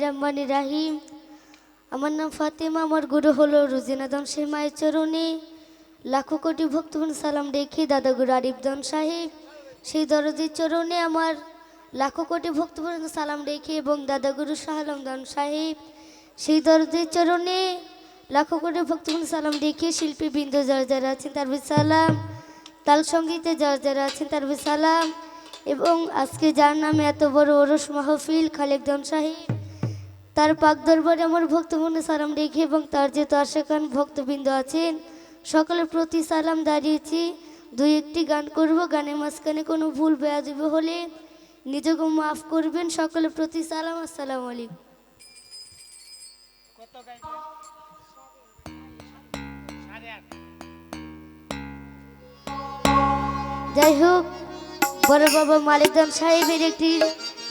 রহমানির রাহিম। আমার নাম ফাতেমা, আমার গুরু হলো রুজিনা দন সেই মায়ের চরণে লাখো কোটি ভক্তগণ সালাম রেখে দাদা গুরু আরিফ দন সাহেব সেই দরদের চরণে আমার লাখো কোটি ভক্তগণ সালাম রেখে এবং দাদা গুরু শাহ আলম দন সাহেব সেই দরদের চরণে লাখো কোটি ভক্তগণ সালাম রেখে শিল্পী বৃন্দ যারা যারা আছেন তার সালাম, তাল সঙ্গীতে যারা যারা আছেন তার সালাম, এবং আজকে যার নামে এত বড় ওরস মাহফিল খালেক দন সাহেব তার পাক দরবারে আমার ভক্তগণ সালাম রেখে এবং তার যে আশেকান ভক্তবৃন্দ আছেন সকলের প্রতি সালাম দাঁড়িয়েছি। দুই একটি গান করব, গানের মাঝখানে কোনো ভুল বেয়াদবি হলে নিজেকে মাফ করবেন। সকলের প্রতি সালাম, আসসালামু আলাইকুম। যাই হোক, বড় বাবা মালিক দন সাহেবের একটি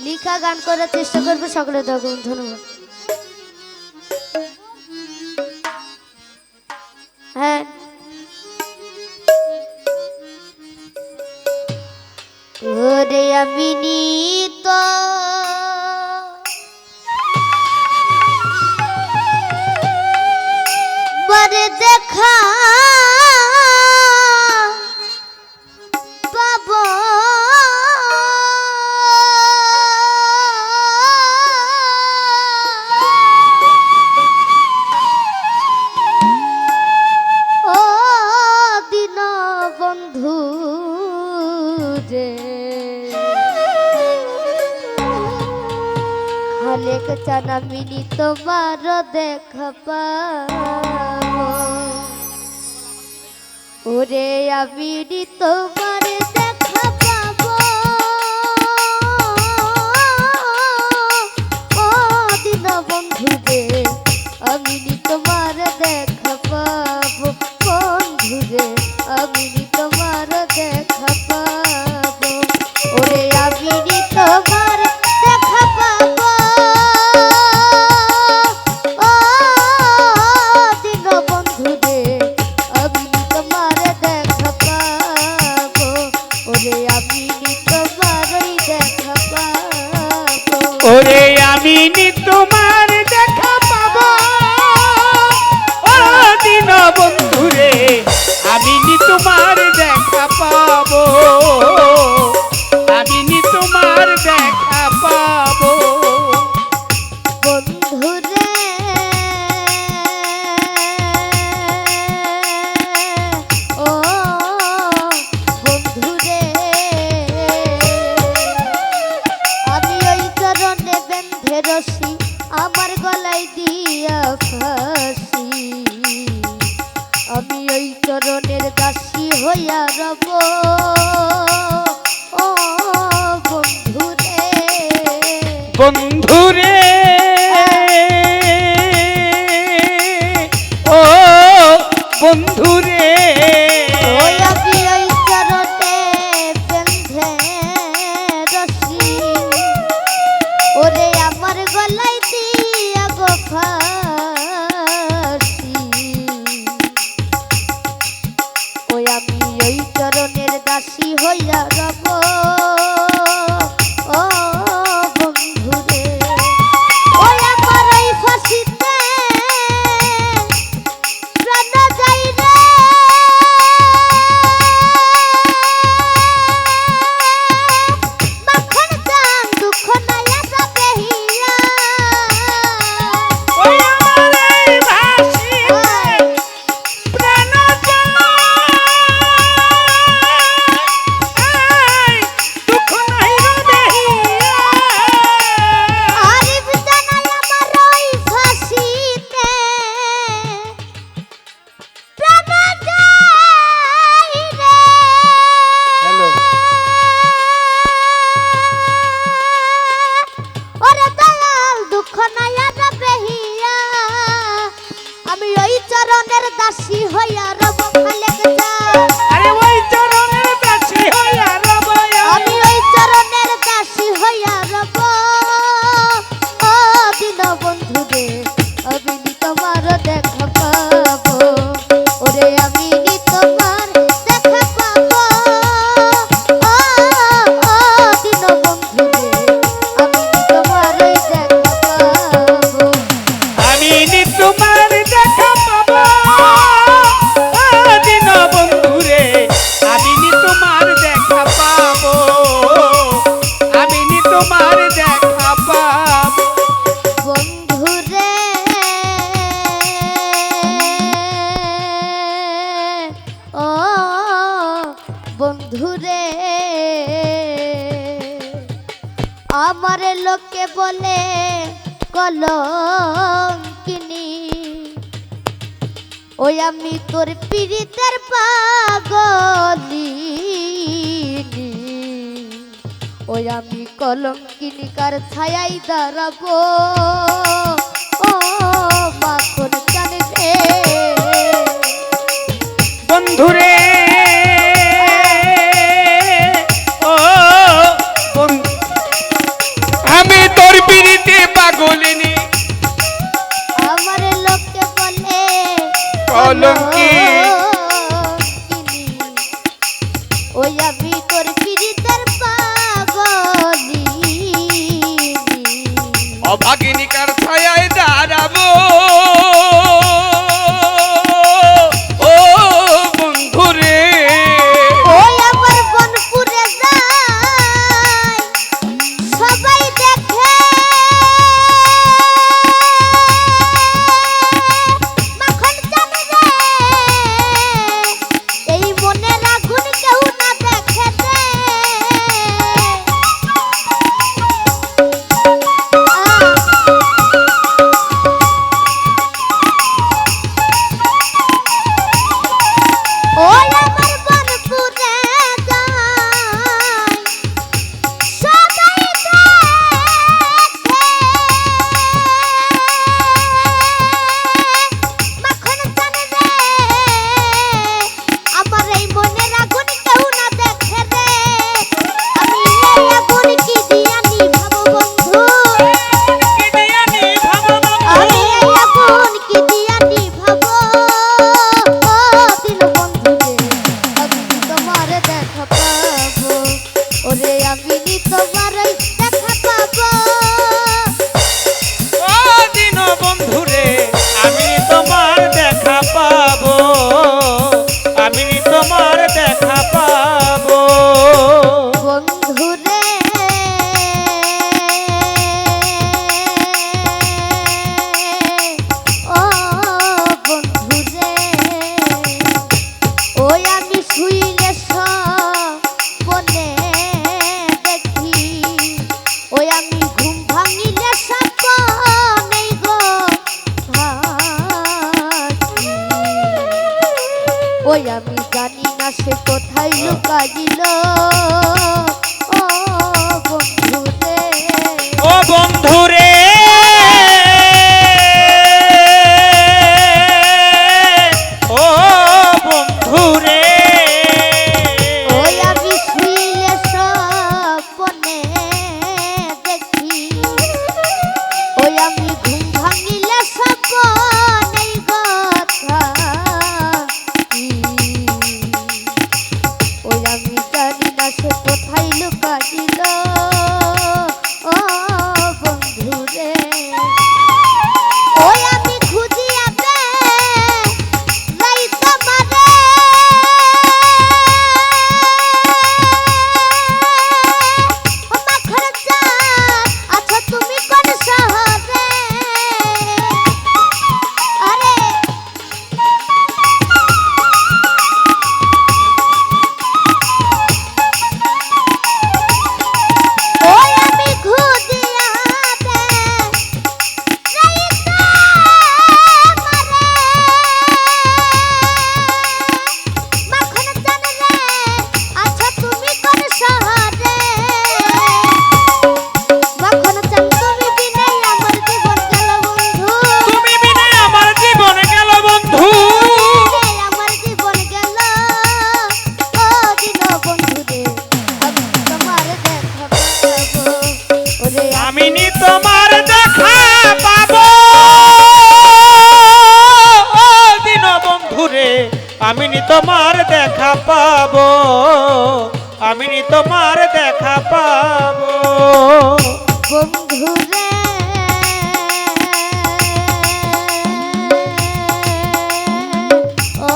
লিখা গান করার চেষ্টা করবে, সকলে দেখুন। ধন্যবাদ। হ্যাঁ, ওরে আমি নিত বরে দেখা পাব ও দিন বন্ধু রে, খালেক চানা মিনি তোমার দেখা পাবো। ওরে আমি তোমার দেখা পাবো, ও দিন বন্ধু রে, আমি তোমার দেখা পাবো। বন্ধু রে, আমি তোমার দেখা পাবো। ওরে আমি তোমার দেখা পাবো, ও দিন বন্ধু রে, আমি তোমার দেখা পাবো। ওরে আমি তোমারই দেখা পাবো। ওরে আমি তোমার দেখা পাবো, ও দিন বন্ধু রে, আমি তোমার দেখা পাবো, আমি তোমার দেখা পাবো। বন্ধু রে, ও বন্ধু রে, আমি ওই চরণে বেঁধে রশি আমার গলায় দিয়া ফাঁসি, আমি ওই চরণের দাসী হইয়া রব। ও বন্ধু রে, বন্ধু রে, ও বন্ধু রে, ওই আমি ওই চরণে বেঁধে রশি, ওরে আমার গলায় দিয়া গো ফাঁসি, ওই আমি ওই চরণের দাসী হইয়া রব। ও বন্ধু রে, আমারে লোকে বলে কলঙ্কিনী, ওই আমি তোর পীড়িতের পাগলিনী, ওই আমি কলঙ্কিনী কার ছায়াই দাঁড়াবো ও মাখন জানে রে। বন্ধুরে ও আমি তোর পিড়িতে পাগলিনী, আমার লোকে বলে কলঙ্কিনী, ওই আমি তোর পীড়িতের পাগলিনী, অভাগিনীকার ছায়ায় দাঁড়াবো ও বন্ধুরে। ওই আমার বনপুরে যায় সবাই দেখে, মাখন জানে রে এই মনের আগুন কেউ না দেখে রে। ওই আমার বনপুরে যায় সবাই দেখে, মাখন জানে রে আমার এই মনের আগুন কেউ না দেখে রে। আমি এই আগুন কি দিয়া নিভাবো বন্ধু, আমি এই আগুন কি দিয়া নিভাবো ও দিল বন্ধু রে। আমি কি তোমার দেখা পাবো, ওরে আমি কি তোমার দেখা পাবো। ও দিন বন্ধুরে আমি তোমার দেখা পাবো, আমি তোমার দেখা পাবো। বন্ধু রে ও বন্ধু রে, ওই আমি শুইলে স্বপ্নে দেখি, ওই আমি ঘুম ভাঙিলে স্বপ্নেই গো থাকি, ওই আমি জানি না সে কোথায় লুকাইল ও বন্ধু রে। ও বন্ধুরে ও বন্ধুরে ওই আমি শুইলে স্বপ্নে দেখি, ওই আমি ঘুম ভাঙিলে স্বপ্নেই কথা, ওই আমি জানি না সে কোথায় লুকাইল ও বন্ধু রে। ওই আমি খুঁজিয়া বেড়াই তোমারে, ও মাখর চাঁদ আছো তুমি কোন শহরে, আরে ওই আমি খুঁজিয়া বেড়াই তোমারে, মাখন জানে রে আছো তুমি কোন শহরে, মাখন চান তুমি বিনে আমার জীবন গেল বন্ধু, তুমি বিনা আমার জীবন গেল বন্ধু। আমার জীবন গেল ও দিন বন্ধু রে। আমি তোমার দেখা পাবো, ওরে আমি নি তোমার দেখা পাবো ও দিন বন্ধুরে, আমি নি তোমার দেখা পাবো, আমি নি তোমার দেখা পাবো। বন্ধু রে ও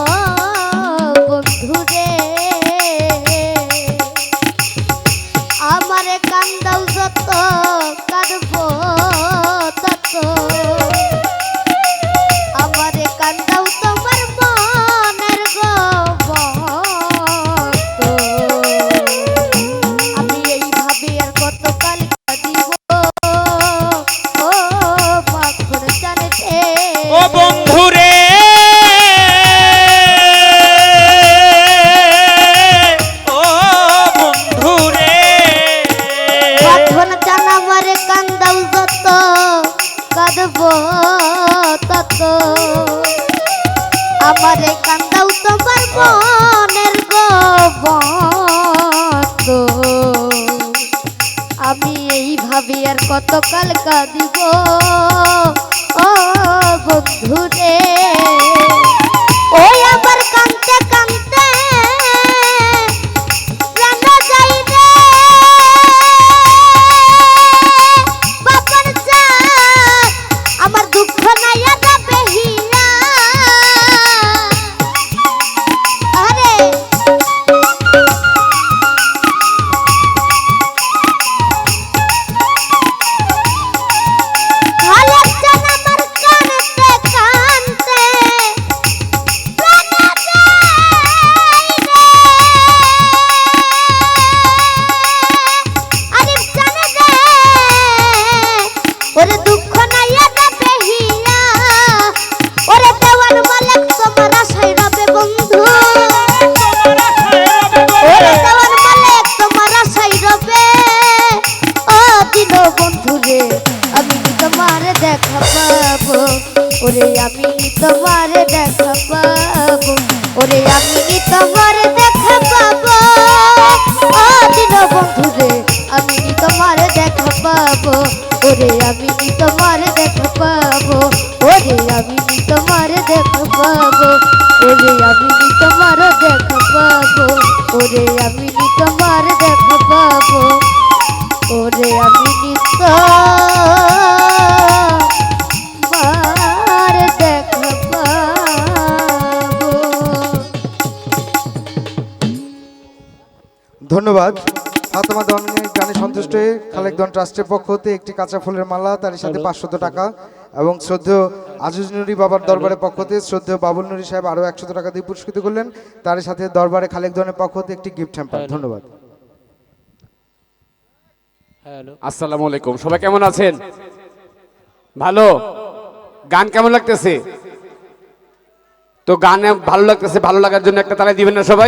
বন্ধু রে, আমারে কান্দাও যত কাঁদবো তত, আমারে কান্দাও তোমার মনের গবত, আমি এইভাবে আর কত কাল কাঁদি তত আমারে কান্দাও তোমার মনের গোবত আমি এইভাবে আর কতকাল কাঁদিব ও বন্ধুরে ওই আমার কাঁদতে কাঁদতে প্রাণ যাই রে বাবার জান আমার দুঃখ নাই যাবে হিয়া আরে ওরে দুঃখ নাই যাবে হিয়া ওরে দেওয়ার মালিক তোমার আশায় রবে বন্ধু ওরে দেওয়ার মালিক তোমার আশায় রবে ও দিন বন্ধু রে আমি তোমার দেখা পাবো ওরে আমি তোমার দেখা পাবো ওরে আমি তোমার দেখা পাবো ও দিন বন্ধু রে আমি তোমার দেখা পাবো ওরে আমি তোমার দেখা পাবো ওরে আমি তোমার দেখা পাবো ওরে আমি তোমার দেখা পাবো ওরে আমি তোমার দেখা পাবো ওরে আমি তোমার দেখা পাবো। ধন্যবাদ। ফাতেমা দেওয়ানের গানে সন্তুষ্ট হয়ে খালেক দেওয়ান ট্রাস্টের পক্ষ হতে একটি কাঁচা ফুলের মালা, তার সাথে 500 টাকা এবং শ্রদ্ধেয় আজিজ নুরি বাবার দরবারের পক্ষ হতে শ্রদ্ধেয় বাবুল নুরি সাহেব আরও 100 টাকা দিয়ে পুরস্কৃত করলেন। তার সাথে দরবারে খালেক দেওয়ানের পক্ষ হতে একটি গিফট হ্যাম্পার। ধন্যবাদ। আসসালামু আলাইকুম, সবাই কেমন আছেন? ভালো? গান কেমন লাগতেছে? তো গানে ভালো লাগতেছে, ভালো লাগার জন্য একটা তালি দিবেন না সবাই?